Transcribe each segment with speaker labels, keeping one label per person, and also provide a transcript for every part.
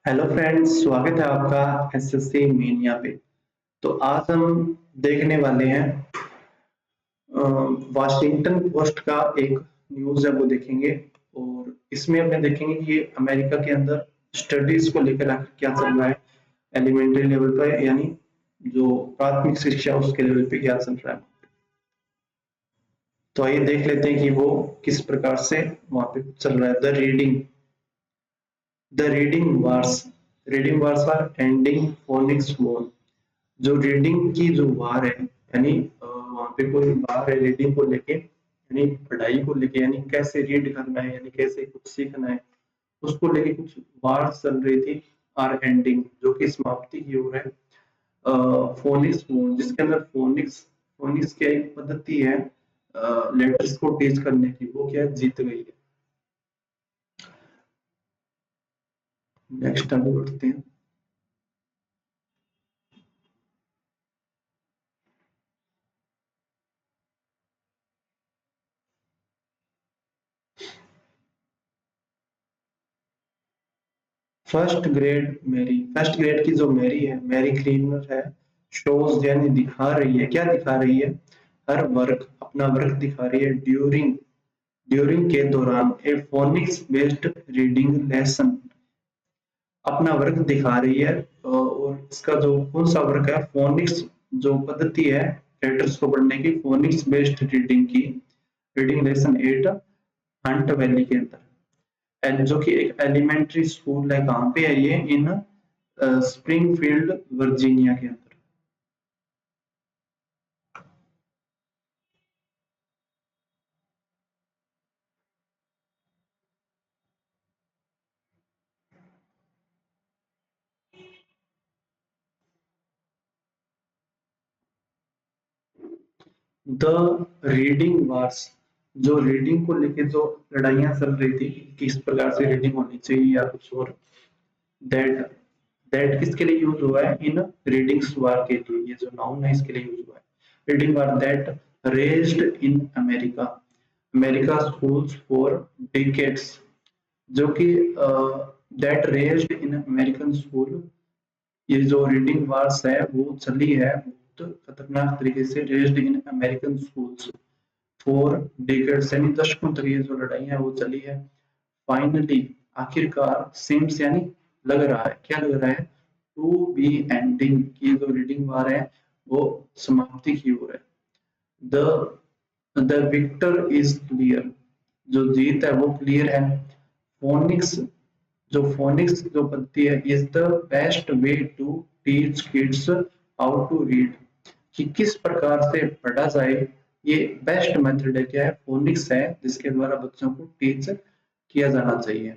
Speaker 1: Hello friends, स्वागत है आपका एसएससी मेनिया पे। तो आज हम देखने वाले हैं वाशिंगटन पोस्ट का एक न्यूज़ है वो देखेंगे। और इसमें अपने देखेंगे कि ये अमेरिका के अंदर स्टडीज को लेकर आखिर क्या चल रहा है। एलिमेंट्री लेवल पर यानी जो प्राथमिक शिक्षा उसके लेवल पे क्या चल रहा है। तो आइए देख लेते हैं कि वो किस प्रकार से वहां पे चल रहा है। The reading wars are ending phonics war. जो रीडिंग की जो वार है यानी वहां पे कोई वार है रीडिंग को लेके, यानी पढ़ाई को लेके, यानी कैसे रीड करना है, यानी कैसे कुछ सीखना है, उसको लेके कुछ वार चल रही थी। आर एंडिंग जो कि समाप्ति की ओर है। फोनिक्स वॉर जिसके अंदर फोनिक्स फोनिक्स क्या एक पद्धति है लेटर्स को टीच करने की, वो क्या जीत गई है। नेक्स्ट आगे बढ़ते हैं। फर्स्ट ग्रेड की जो मैरी है, मैरी क्लीनर है, शोज यानी दिखा रही है, क्या दिखा रही है, हर वर्क अपना वर्क दिखा रही है ड्यूरिंग ड्यूरिंग के दौरान ए फोनिक्स बेस्ड रीडिंग लेसन, अपना वर्क दिखा रही है। और इसका जो कौन सा वर्क है, फोनिक्स जो पद्धति है लेटर्स को पढ़ने की, फोनिक्स बेस्ड रीडिंग की, रीडिंग लेसन 8 हंट वैली के अंदर, जो कि एक एलिमेंट्री स्कूल है। कहाँ पे है ये, इन स्प्रिंगफील्ड वर्जीनिया के अंदर। द रीडिंग वार्स, जो रीडिंग को लेके जो लड़ाइयां चल रही थी, किस प्रकार से रीडिंग होनी चाहिए या कुछ और, दैट दैट किसके लिए यूज हुआ है, इन रीडिंग्स वार के लिए, ये जो नाउन है इसके लिए यूज हुआ है। Reading war that raised in America, America schools for decades, जो कि that raised in American school, ये जो रीडिंग वार्स है वो चली है बहुत खतरनाक तरीके से, raised in American schools for decades, यानी दशकों तक ये जो लड़ाई है वो चली है। फाइनली आखिरकार, सिम्स यानी लग रहा है, क्या लग रहा है, टू बी एंडिंग, की जो रीडिंग वार है वो समाप्ति की ओर है। द विक्टर इज क्लियर, जो जीत है वो क्लियर है। फोनिक्स, जो पद्धति है, is the best way to teach kids how to read, कि किस प्रकार से पढ़ा जाए, ये बेस्ट मेथड है, क्या है, फोनिक्स है, जिसके द्वारा बच्चों को टीच किया जाना चाहिए।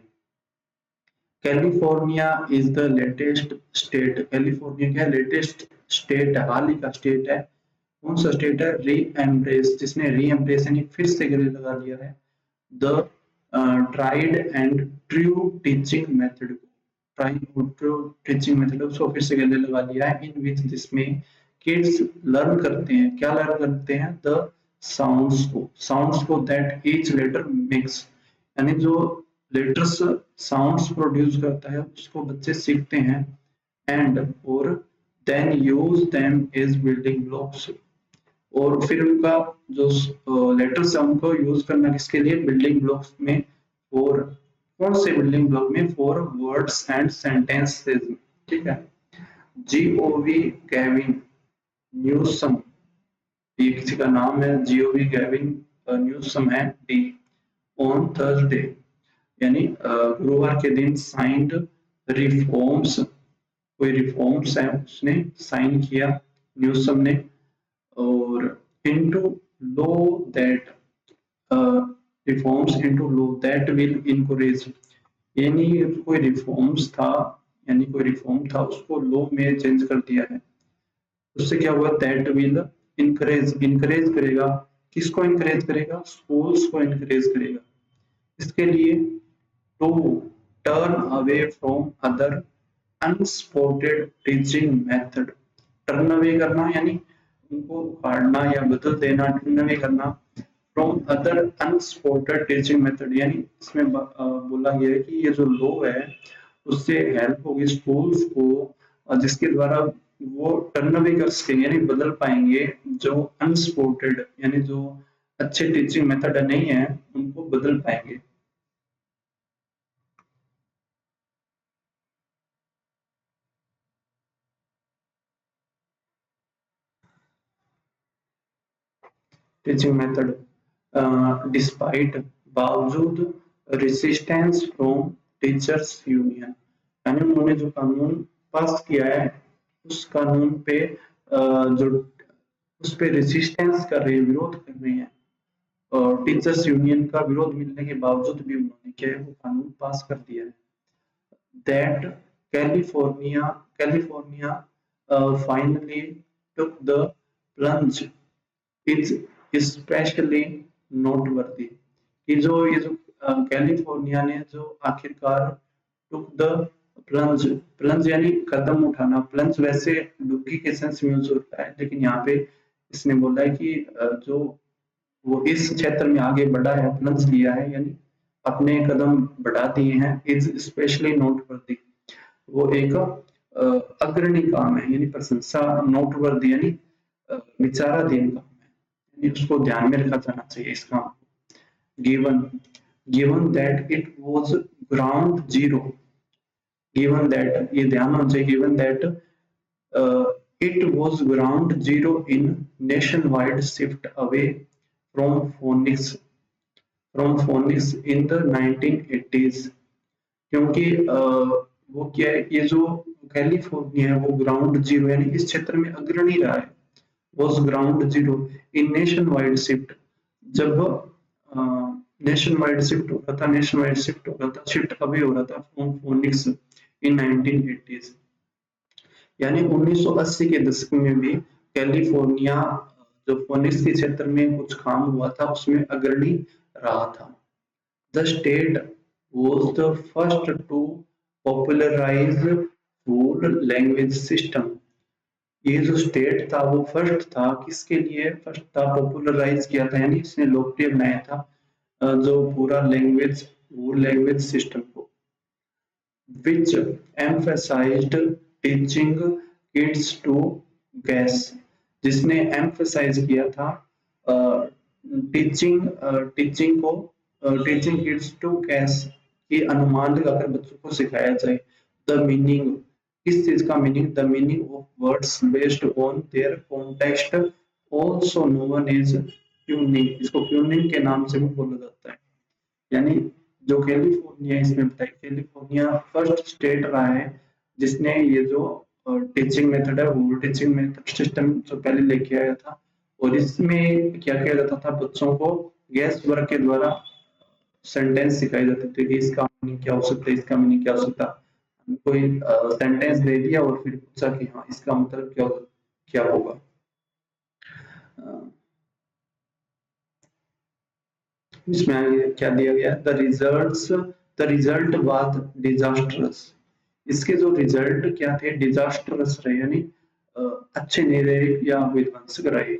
Speaker 1: California is the latest state, California क्या लेटेस्ट स्टेट है, हाल ही का स्टेट है। कौन सा स्टेट है, री एम्ब्रेस, जिसने री एम्ब्रेस यानी फिर से गले लगा लिया है the tried and true teaching method को, ट्राइड और ट्रू टीचिंग मेथड उसको फिर से गले लगा लिया है। इन विच, जिसमें किड्स लर्न करते हैं, क्या लर्न करते हैं, द साउंड्स को दैट ईच लेटर मेक्स, यानी जो लेटर्स साउंड्स प्रोड्यूस करता है उसको बच्चे सीखते हैं। एंड और then use them as building blocks, और फिर उनका जो लेटर्स है उनको यूज करना किसके लिए, बिल्डिंग ब्लॉक्स में। और कौन से बिल्डिंग ब्लॉक में, फॉर वर्ड्स एंड सेंटेंसेस, ठीक है। जीओवी गैविन न्यूसम, ये किसी का नाम है, जीओवी गैविन न्यूसम है, डी ऑन थर्सडे, यानी गुरुवार के दिन साइंड रिफॉर्म्स, कोई रिफॉर्म्स है उसने साइन किया न्यूसम ने। और into low that, reforms into low that will encourage, यानी कोई रिफॉर्म्स था, यानी कोई रिफॉर्म था उसको लो में चेंज कर दिया है। उससे क्या हुआ, दैट विल इनकरेज करेगा, किसको इनकरेज करेगा, स्कूल्स को इनकरेज करेगा। इसके लिए to turn away from other unsupported teaching method, turn away करना यानी उनको उखाड़ना या बदल देना, टर्न अवे करना from other unsupported teaching method, यानी इसमें बोला गया है कि ये जो लॉ है उससे हेल्प होगी स्कूल्स को, जिसके द्वारा वो टर्न भी कर सकेंगे यानी बदल पाएंगे जो अनसपोर्टेड यानी जो अच्छे टीचिंग मेथड नहीं है उनको बदल पाएंगे। टीचिंग मेथड डिस्पाइट बावजूद रेजिस्टेंस फ्रॉम टीचर्स यूनियन, यानी उन्होंने जो कानून पास किया है उस कानून पे जो उस पे रेजिस्टेंस कर रही है, विरोध कर रही है, और टीचर्स यूनियन का विरोध मिलने के बावजूद भी उन्होंने क्या है वो कानून पास कर दिया है। That California finally took the plunge is specially noteworthy कि जो ये जो कैलिफोर्निया ने जो आखिरकार टुक द प्लंज, प्लंज यानी कदम उठाना, प्लंज वैसे डुबकी के सेंस में यूज होता है लेकिन यहाँ पे इसने बोला है कि जो वो इस क्षेत्र में आगे बढ़ा है, प्लंज लिया है यानी अपने कदम बढ़ा दिए हैं, इज स्पेशली नोटवर्दी, वो एक अग्रणी काम है यानी प्रशंसा, नोटवर्दी यानी विचाराधीन काम है, यानी उसको ध्यान में रखा जाना चाहिए इस काम को। Given given that it was ground zero, given that ये ध्यान होना चाहिए, given that it was ground zero in nationwide shift away from phonics in the 1980s, क्योंकि वो क्या है ये जो कैलिफोर्निया है वो ग्राउंड जीरो यानी इस क्षेत्र में अग्रणी रहा है, was ground zero in nation wide shift, जब नेशन वाइड शिफ्ट हो रहा था, नेशन वाइड शिफ्ट हो रहा था, शिफ्ट अवे हो रहा था फ्रॉम फोनिक्स इन 1980s, यानी 1980 के दशक में भी कैलिफोर्निया जो फोनिक्स के क्षेत्र में कुछ काम हुआ था उसमें अग्रणी रहा था। The state was the first to popularize full language system, ये जो स्टेट था वो फर्स्ट था, किसके लिए फर्स्ट था, पॉपुलराइज किया था यानी इसने लोकप्रिय बनाया था जो पूरा लैंग्वेज वो लैंग्वेज सिस्टम को, which emphasized teaching kids to guess, जिसने emphasize किया था टीचिंग टीचिंग को टीचिंग किड्स टू guess कि अनुमान लगाकर बच्चों को सिखाया जाए, द मीनिंग किस चीज का meaning, the meaning of words based on their context also known as tuning, इसको ट्यूनिंग के नाम से भी बोला जाता है, यानी जो कैलिफोर्निया इसमें बताया, कैलिफोर्निया फर्स्ट स्टेट रहा है जिसने ये जो टीचिंग मेथड है वो टीचिंग मेथड सिस्टम जो पहले लेके आया था, और इसमें क्या किया जाता था बच्चों को गैस वर्क के द्वारा सेंटेंस सिखाए जाते थे कि इसका मीनिंग क्या हो सकता है, इसका मीनिंग क्या हो सकता है, कोई सेंटेंस दे दिया और फिर पूछा कि हाँ इसका मतलब क्या क्या होगा। इसमें क्या दिया गया, द रिजल्ट वाज डिजास्टरस, इसके जो रिजल्ट क्या थे डिजास्टरस रहे यानी अच्छे नहीं रहे या विध्वंसक रहे।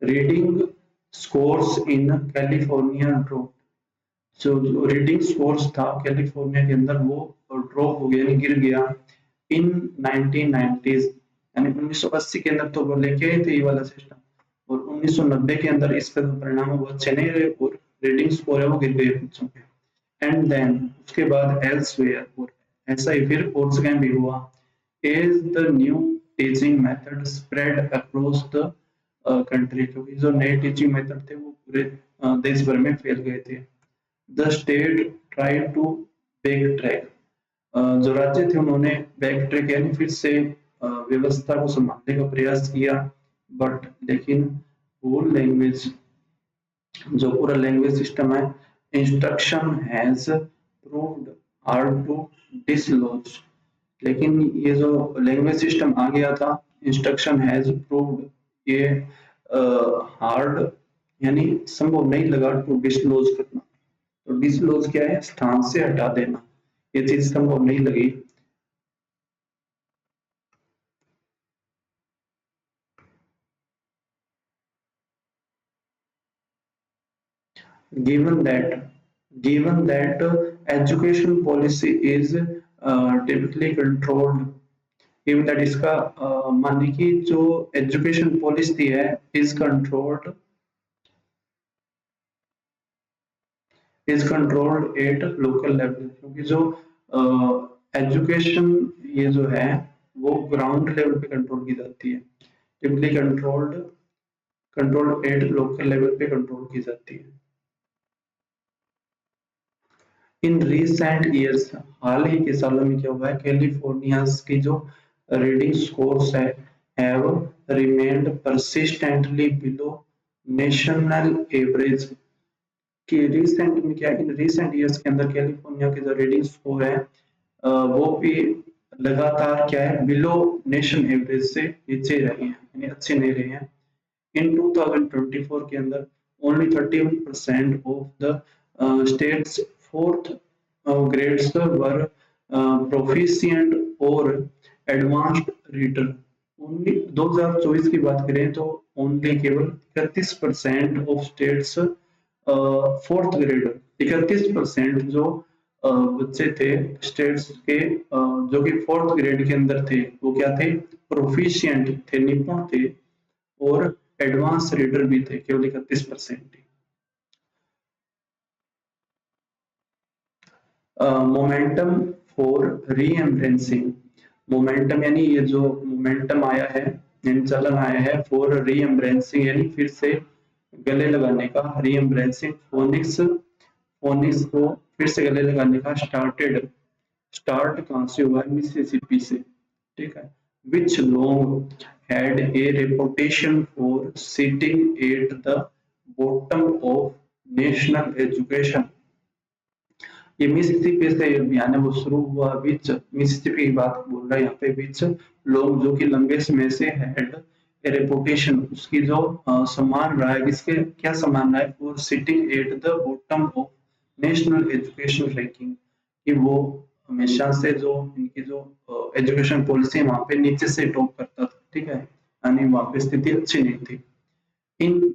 Speaker 1: Reading scores in California drop, जो रीडिंग स्कोर्स था कैलिफोर्निया के अंदर वो ड्रॉप हो गया यानी गिर गया इन 1990s, यानी 1980 के अंदर तो वो लेके आए थे ये वाला सिस्टम, और 1990 के अंदर इसका जो परिणाम है वो अच्छे नहीं रहे और रीडिंग स्कोर है वो गिर गए बच्चों के। एंड देन उसके बाद एल्सवेयर, और ऐसा ही फिर और जगह भी हुआ, as the new teaching method spread across the country, क्योंकि जो नए टीचिंग मेथड थे वो पूरे देश भर में फैल गए थे। The state tried to backtrack, जो राज्य थे उन्होंने बैक ट्रैक यानी फिर से व्यवस्था को संभालने का प्रयास किया, बट लेकिन होल लैंग्वेज जो पूरा लैंग्वेज सिस्टम है instruction has proved hard to dislodge, लेकिन ये जो लैंग्वेज सिस्टम आ गया था इंस्ट्रक्शन हैज प्रूव्ड ये हार्ड यानी संभव नहीं लगा टू डिसलॉज करना, तो डिसलॉज क्या है स्थान से हटा देना, ये चीज संभव नहीं लगी। given that given that education policy is typically controlled, given that इसका मानिए कि जो एजुकेशन पॉलिसी है is controlled at local level, क्योंकि जो एजुकेशन ये जो है वो ग्राउंड लेवल पे कंट्रोल की जाती है, typically control at local level पे कंट्रोल की जाती है। इन रिसेंट ईयर्स, हाल ही के सालों में क्या हुआ है, कैलिफोर्निया की जो रीडिंग स्कोर्स है have remained persistently below national average. कि रिसेंट में क्या, इन रिसेंट ईयर्स के अंदर कैलिफोर्निया के जो रीडिंग स्कोर है वो भी लगातार क्या है, बिलो नेशन एवरेज से नीचे रहे हैं, यानी अच्छे नहीं रहे हैं। इन 2024 के अंदर only 31% of the state's fourth grades were proficient or advanced reader। 2024 की बात करें तो ओनली केवल 31% ऑफ स्टेट्स फोर्थ ग्रेड, 31% जो बच्चे थे स्टेट्स के जो कि फोर्थ ग्रेड के अंदर थे वो क्या थे, प्रोफिशिएंट थे, निपुण थे, और एडवांस रीडर भी थे, केवल 31%। मोमेंटम फॉर रीएम्ब्रेसिंग, मोमेंटम यानी ये जो मोमेंटम आया है, यानी चलन आया है, फॉर रीएम्ब्रेसिंग यानी फिर से गले लगाने का, रीएम्ब्रेसिंग फोनिक्स, फोनिक्स को फिर से गले लगाने का स्टार्ट कहां से हुआ है, मिसिसिपी से, ठीक है। विच long had a reputation for sitting at the bottom of national education। ये मिसिसिपी से अभियान है वो शुरू हुआ, विच मिसिसिपी की बात बोल रहा है यहाँ पे, विच लोग जो कि लंबे समय से हैड ए रेपुटेशन, उसकी जो सम्मान रहा है, किसके क्या सम्मान रहा है, for sitting at the bottom of national education ranking, कि वो हमेशा से जो इनकी जो एजुकेशन पॉलिसी है वहां पे नीचे से टॉप करता था, ठीक है, यानी वहां पे स्थिति अच्छी नहीं थी। इन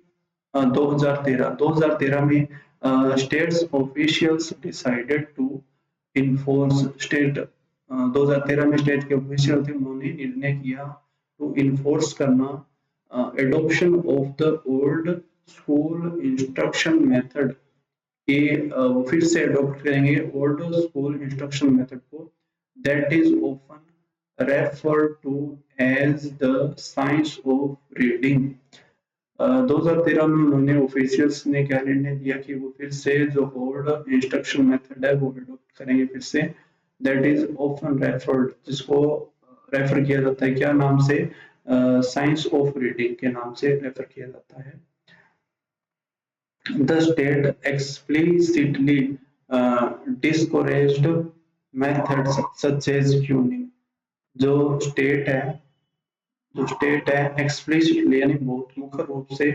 Speaker 1: 2013 में states officials decided to enforce, state 2013 में स्टेट के ऑफिशियल थे उन्होंने निर्णय किया टू इन्फोर्स करना adoption of the old school instruction method, कि वो फिर से अडॉप्ट करेंगे ओल्ड स्कूल इंस्ट्रक्शन मेथड को, that is often refer to as the science of reading. 2013 में उन्होंने ऑफिशियल्स ने क्या निर्णय दिया कि वो फिर से जो ओल्ड इंस्ट्रक्शन मेथड है वो अडॉप्ट करेंगे फिर से, दैट इज ऑफन रेफर्ड, जिसको रेफर किया जाता है क्या नाम से, साइंस ऑफ रीडिंग के नाम से रेफर किया जाता है। The state explicitly discouraged methods such as tuning। जो स्टेट है एक्सप्लिसिटली यानी बहुत मुख्य रूप से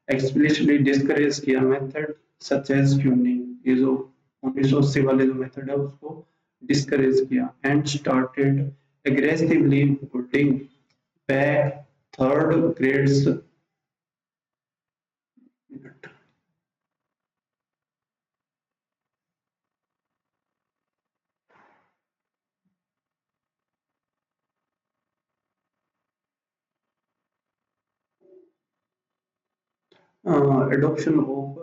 Speaker 1: एक्सप्लिसिटली डिस्करेज किया मेथड सच एज ट्यूनिंग, ये जो 1980 वाले जो मेथड है उसको डिस्करेज किया, and started aggressively putting back third grades. Adoption of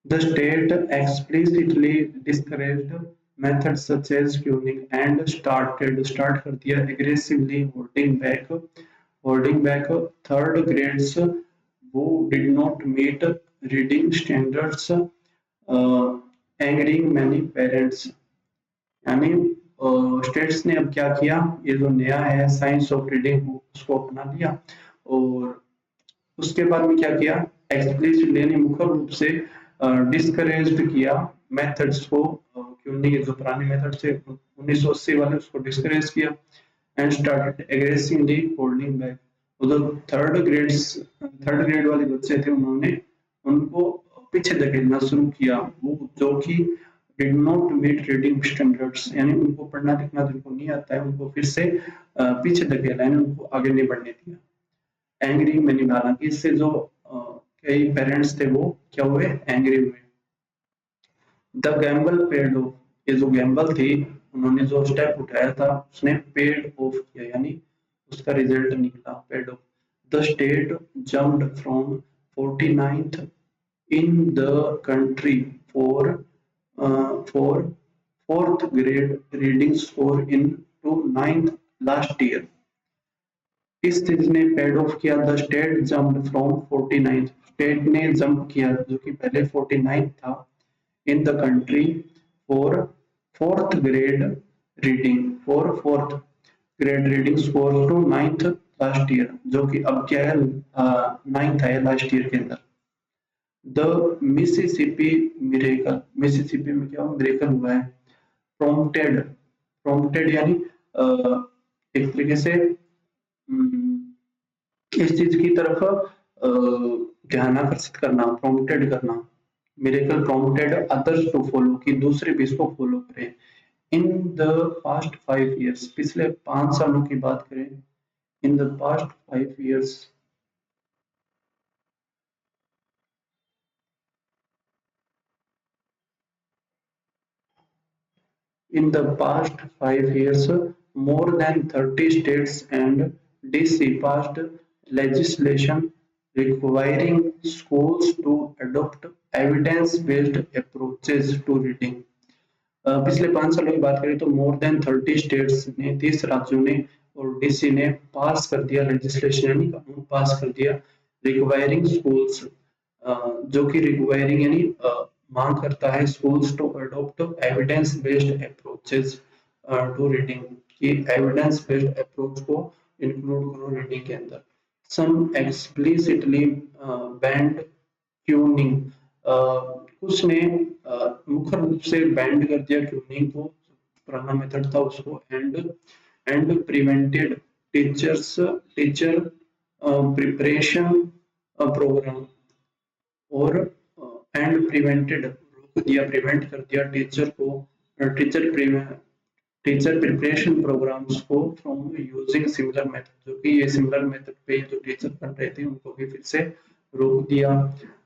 Speaker 1: the state explicitly discouraged methods such as tuning and start कर दिया aggressively holding back third grades who did not meet reading standards, angering many parents। यानी states ने अब क्या किया, ये जो नया है साइंस ऑफ रीडिंग उसको अपना लिया, और उसके बाद में क्या किया, एक्सप्लिसिटली यानी मुख्य रूप से डिस्करेज्ड किया मेथड्स को, क्योंकि ये जो पुराने मेथड थे 1980 वाले उसको डिस्करेज किया, and started aggressively holding back. उधर थर्ड ग्रेड वाले बच्चे थे उन्होंने उनको पीछे धकेलना शुरू किया, वो जो कि did not meet reading standards, यानी उनको पढ़ना लिखना जिनको नहीं आता है उनको फिर से पीछे धकेला, यानी उनको आगे नहीं बढ़ने दिया। एंग्री मैंने, हालांकि इससे जो कई पेरेंट्स थे वो क्या हुए, एंग्री हुए। द गैम्बल पेड ऑफ, ये जो गैम्बल थी, उन्होंने जो स्टेप उठाया था उसने पेड ऑफ किया, यानी उसका रिजल्ट निकला paid of. The state jumped from 49th in the country for fourth grade reading score in to ninth last year। इस चीज ने पेड ऑफ किया। The state jumped from 49th, state ने jump किया जो कि पहले 49th था, in the country for fourth grade reading, for fourth grade reading score to ninth last year, जो कि अब क्या है, नाइन्थ है लास्ट ईयर के अंदर। द मिसिसिपी मिरेकल, मिसिसिपी में क्या मिरेकल हुआ है, प्रॉम्प्टेड, प्रॉम्प्टेड यानी एक तरीके से इस चीज की तरफ ध्यान आकर्षित करना, प्रॉम्प्टेड करना। Miracle prompted others to follow, कि दूसरे भी इसको फॉलो करें। इन द पास्ट 5 years, पिछले 5 सालों की बात करें, in the past 5 years, in the past 5 years, more than 30 states and DC passed legislation requiring schools to adopt evidence-based approaches to reading। पिछले 5 सालों की बात करें तो मोर देन 30 स्टेट्स ने, 30 राज्यों ने और डीसी ने पास कर दिया लेजिस्लेशन, यानी कानून पास कर दिया, रिक्वायरिंग स्कूल्स, जो कि रिक्वायरिंग यानी मांग करता है schools to adopt evidence based approaches to reading, कि एविडेंस बेस्ड अप्रोच को इंक्लूड करो रीडिंग के अंदर। सम एक्सप्लिसिटली बैंड ट्यूनिंग, कुछ ने मुख्य रूप से बैंड कर दिया ट्यूनिंग को, पुराना मेथड था उसको, and prevented teacher preparation program, और एंड प्रिवेंटेड रोक दिया, प्रिवेंट कर दिया टीचर को, टीचर टीचर प्रिपरेशन प्रोग्राम्स को फ्रॉम यूजिंग सिमिलर मेथड, जो कि ये सिमिलर मेथड पे जो टीचर पढ़ रहे थे उनको भी फिर से रोक दिया।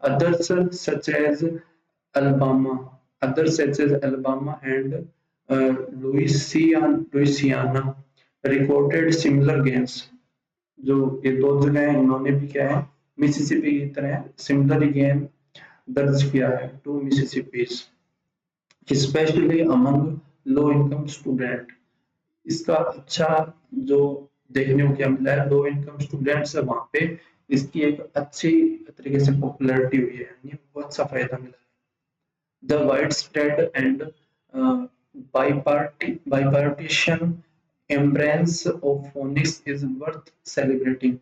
Speaker 1: Others such as Alabama, others such as Alabama and Louisiana recorded similar games, जो ये दो जगह हैं इन्होंने भी क्या है मिसिसिपी की तरह सिमिलर गेम दर्ज किया है to Mississippians, especially among low income student. इसका अच्छा जो देखने को क्या मिला है, लो इनकम स्टूडेंट्स है वहां पे इसकी एक अच्छी तरीके से पॉपुलैरिटी हुई है, यानी बहुत अच्छा फायदा मिला है। The wide spread and bipartisan embrace of phonics is worth celebrating।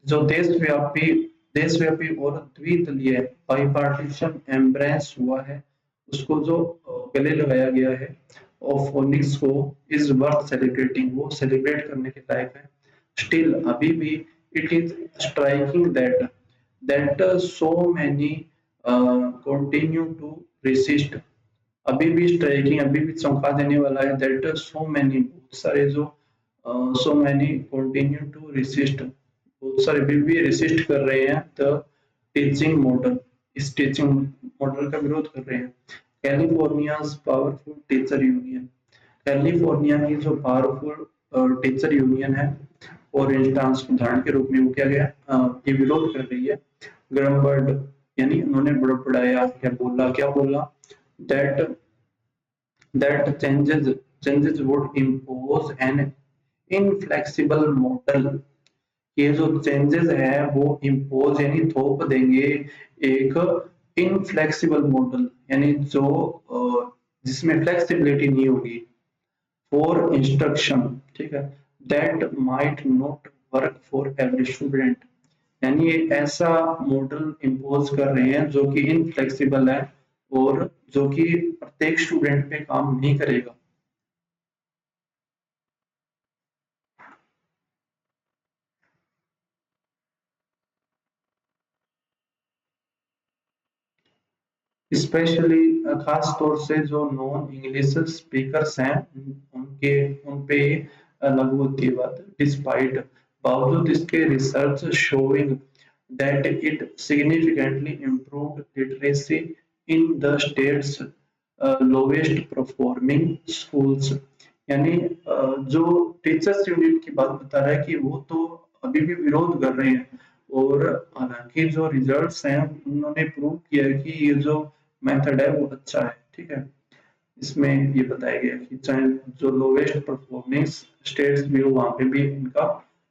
Speaker 1: जो देशव्यापी और द्विदलीय बाईपार्टीशन एम्ब्रेस हुआ है, उसको जो गले लगाया गया है और फोनिक्स को, इज वर्थ सेलिब्रेटिंग, वो सेलिब्रेट करने के लायक है। स्टिल अभी भी it is striking that so many continue to resist, अभी भी स्ट्राइकिंग, अभी भी चौंका देने वाला है, दैट सो मैनी, बहुत सारे जो so many continue to resist, बहुत सारे अभी भी रेसिस्ट कर रहे हैं द टीचिंग मॉडल, इस टीचिंग मॉडल का विरोध कर रहे हैं। California's powerful teacher union, California की जो पावरफुल टीचर यूनियन है, और इंस्टांस उदाहरण के रूप में वो क्या गया, ये विरोध कर रही है। ग्रम्बर्ड यानी उन्होंने बड़बड़ाया, क्या बोला, क्या बोला, that changes would impose an inflexible model, ये जो चेंजेस है वो इम्पोज यानी थोप देंगे एक इनफ्लेक्सिबल मॉडल, यानी जो जिसमें फ्लेक्सिबिलिटी नहीं होगी, फॉर इंस्ट्रक्शन, ठीक है, that might not work for every student, यानी ये ऐसा मॉडल इम्पोज कर रहे हैं जो कि इनफ्लेक्सिबल है और जो कि प्रत्येक स्टूडेंट पे काम नहीं करेगा। स्पेशली खास तौर से जो नॉन इंग्लिश स्पीकर्स हैं उनके उन पे लागू होती है बात। डिस्पाइट, बावजूद इसके research showing that it significantly improved literacy in the states lowest performing schools, यानी जो टीचर्स यूनिट की बात बता रहा है कि वो तो अभी भी विरोध कर रहे हैं, और हालांकि जो रिजल्ट्स हैं उन्होंने प्रूव किया है कि ये जो मेथड है वो अच्छा है। ठीक है, इसमें ये बताया गया कि चाहे जो लोवेस्ट परफॉर्मिंग स्टेट्स भी हो वहां पे भी इनका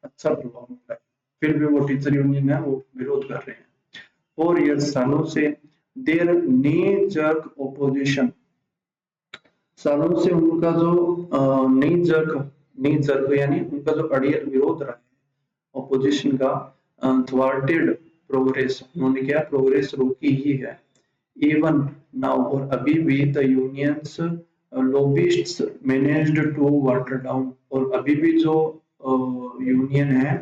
Speaker 1: अच्छा प्रभाव होता है, फिर भी वो टीचर यूनियन है वो विरोध कर रहे हैं। 4 years सालों से देयर नी जर्क ओपोजिशन, सालों से उनका जो नी जर्क यानी उनका जो अड़ियल विरोध रहा है ओपोजिशन का, थ्वार्टेड प्रोग्रेस, उन्होंने क्या प्रोग्रेस रोकी ही है। इवन नाउ, और अभी भी the unions lobbyists managed to water down, और अभी भी जो यूनियन है,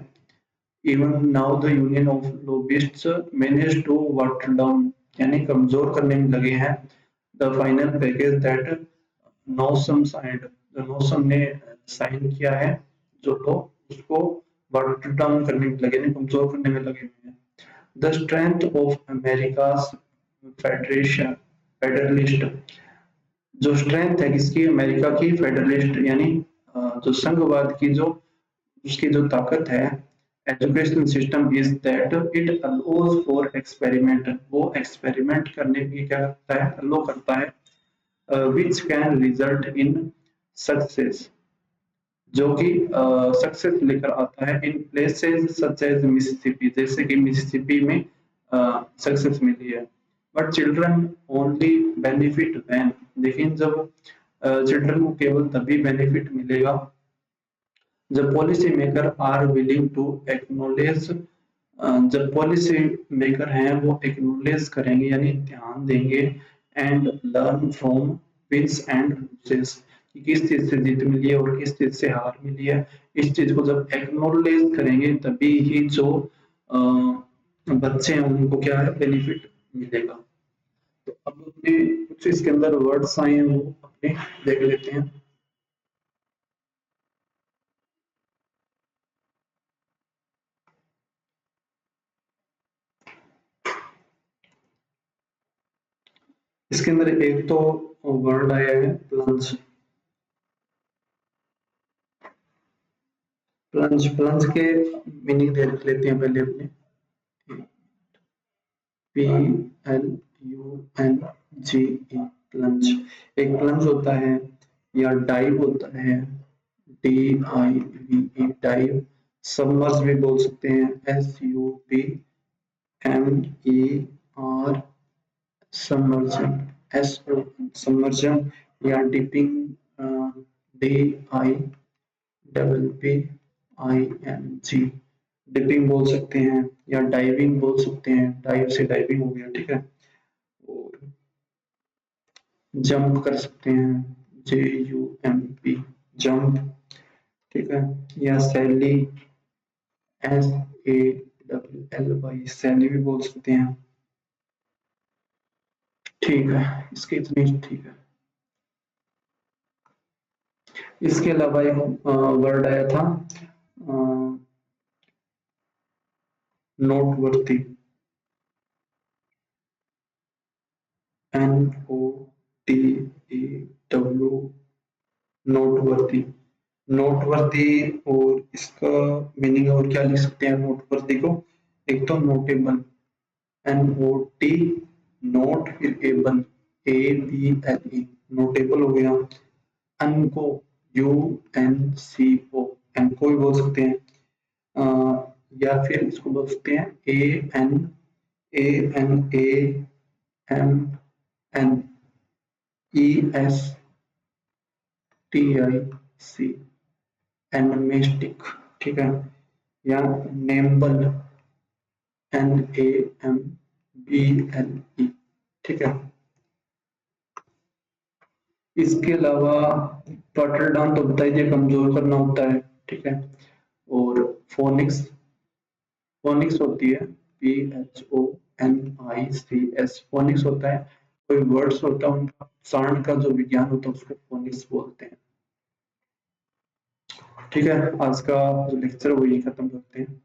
Speaker 1: even now the union of lobbyists manage to water down, यानी कमजोर करने में लगे हैं the final package that Newsom signed, जो नोसम ने साइन किया है, जो लोग उसको वाटर डाउन करने में लगे हैं, कमजोर करने में लगे हुए हैं। The strength of America's federation federalist, जो स्ट्रेंथ है किसकी, अमेरिका की फेडरलिस्ट, यानी जो संघवाद की जो उसकी जो ताकत है, education system is that it allows for experiment, वो एक्सपेरिमेंट करने की क्या करता है, अलो करता है, which can result in success, जो कि सक्सेस लेकर आता है, in places such as Mississippi, जैसे कि मिसिसिपी में सक्सेस मिली है। But children only benefit when, लेकिन जब चिल्ड्रन को केवल तभी बेनिफिट मिलेगा जब policy maker are willing to acknowledge, जब पॉलिसी मेकर हैं वो एक्नोलेज करेंगे यानी ध्यान देंगे, and learn from wins and losses, कि किस चीज से जीत मिली है और किस चीज से हार मिली है, इस चीज को जब एक्नोलेज करेंगे तभी ही जो बच्चे हैं उनको क्या है बेनिफिट मिलेगा। तो अब अपने कुछ इसके अंदर वर्ड्स आए हैं वो अपने देख लेते हैं। इसके अंदर एक तो वर्ड आया है प्लंज, प्लंज प्लंज के मीनिंग देख लेते हैं पहले अपने, P L U N G E, plunge. एक प्लंज होता है, या डाइव होता है, D I V E dive, submerge भी बोल सकते हैं, S U P M E R, submergence, S O submergence, या dipping, D I double P I N G, dipping बोल सकते हैं, या डाइविंग बोल सकते हैं, डाइव से डाइविंग हो गया। ठीक है, और जंप कर सकते हैं, J U M P jump. ठीक है, या sally, S A W L Y, sally भी बोल सकते हैं। ठीक है, इसके इतनी ठीक है। इसके अलावा एक वर्ड आया था noteworthy, N O T E W, noteworthy, noteworthy. और इसका मीनिंग और क्या लिख सकते हैं नोटवर्दी को, एक तो notable, N O T note फिर able, A B L E, notable हो गया। Unco, U N C O, unco भी बोल सकते हैं, या फिर इसको बोल सकते हैं A N A M N E S T I C, anamnestic. ठीक है, या nimble, N A M B L E. ठीक है, इसके अलावा टोटल डाउन तो बताइए कमजोर करना होता है। ठीक है, और फोनिक्स, फोनिक्स होती है पी एच ओ एन आई सी एस, फोनिक्स होता है, कोई वर्ड्स होता है उनका उच्चारण का जो विज्ञान होता है उसको फोनिक्स बोलते हैं। ठीक है, आज का जो लेक्चर वो यही खत्म करते हैं।